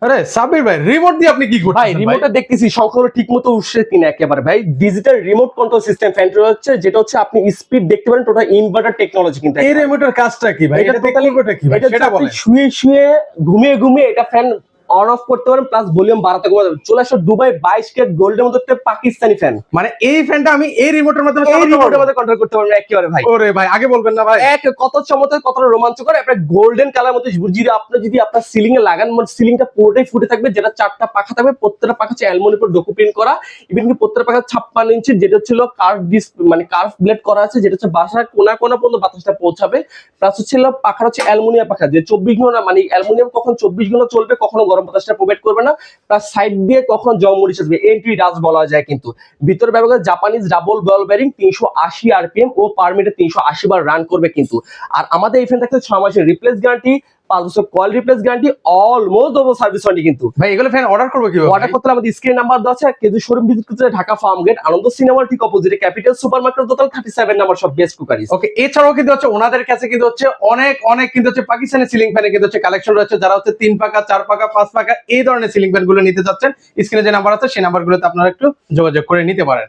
আরে সাবির ভাই, রিমোট দিয়ে আপনি কি করছেন ভাই রিমোটটা দেখতেছি সংখ্যাগুলো ঠিকমতো উঠছে কিনা একেবারে ভাই। ডিজিটাল রিমোট কন্ট্রোল সিস্টেম ফ্যানটা হচ্ছে, যেটা হচ্ছে আপনি স্পিড দেখতে পারেন, টোটাল ইনভার্টার টেকনোলজি কিন্তু এই রিমোটের কাজটা কি ভাই? এটা এটা টোটালি করবেটা কি ভাই এটা সেটা আপনি বলেন। শুয়ে শুয়ে ঘুমিয়ে ঘুমিয়ে এটা ফ্যান অন অফ করতে পারেন, প্লাস ভলিউম বাড়াতে কমাতে পারেন। চলে আসো দুবাই 22 ক্যারেট গোল্ডের মতো একটা পাকিস্তানি ফ্যান, মানে এই ফ্যানটা আমি এই রিমোটের মাধ্যমে এই চালাতে রিমোটের পারবো? মধ্যে কন্ট্রোল করতে পারবেন একেবারে ভাই। ওরে ভাই, আগে বলবেন না ভাই। এক কত চমৎকার, কতটা রোমাঞ্চকর। আপনার গোল্ডেন কালার মধ্যে যদি আপনার সিলিং এ লাগান, সিলিংটা পুরোটাই ফুটে থাকবে, যেটা 4টা পাখা থাকবে, প্রত্যেকটা পাখা হচ্ছে অ্যালুমিনিয়ামের উপর ডোকো প্রিন্ট করা। ইভেন কি প্রত্যেকটা পাখা 56 ইঞ্চি, যেটা ছিল কার্ভ মানে কার্ভ ব্লেড করা আছে, যেটা হচ্ছে বাসার কোনা কোনা পর্যন্ত বাতাসটা পৌঁছাবে। প্লাস হচ্ছে পাখা হচ্ছে অ্যালুমিনিয়াম পাখা, যে 24 ঘন্টা মানে অ্যালুমিনিয়াম কখন 24 ঘন্টা চলবে, কখনো গরম বাতাসটা প্রোভাইড করবে না। প্লাস সাইড দিয়ে কখনো জং মরিচ আসবে, এন্ট্রি ডাস্ট বলা যায়। কিন্তু ভিতরে ব্যবহার Japanese double ball bearing, 380 RPM ও পার মিনিটে 380 বার রান করবে কিন্তু। আর আমাদের এই ফ্যান থাকতে 6 মাসের রিপ্লেস গ্যারান্টি, 5 বছর coil replace guarantee, almost over service warranty কিন্তু। ভাই এগুলো ফ্যান অর্ডার করবো কিভাবে? অর্ডার করতে হলে আমাদের স্ক্রিন নাম্বার দেওয়া আছে, আর কেজি শোরুম ভিজিট করতে হলে ঢাকা ফার্ম গেট আনন্দ সিনেমার ঠিক অপোজিটে ক্যাপিটাল সুপারমার্কেট দোতলা 37 নাম্বার সব বেস্ট কুকারিজ। ওকে, এছাড়াও কিন্তু হচ্ছে ওনাদের কাছে কিন্তু হচ্ছে অনেক অনেক কিন্তু হচ্ছে পাকিস্তানি সিলিং ফ্যানে কিন্তু হচ্ছে কালেকশন রয়েছে, যারা হচ্ছে 3 পাকা 4 পাকা 5 পাকা এই ধরনের সিলিং ফ্যান গুলো নিতে চাচ্ছেন, স্ক্রিনে যে নাম্বার আছে সেই নাম্বারগুলোতে আপনারা একটু যোগাযোগ করে নিতে পারেন।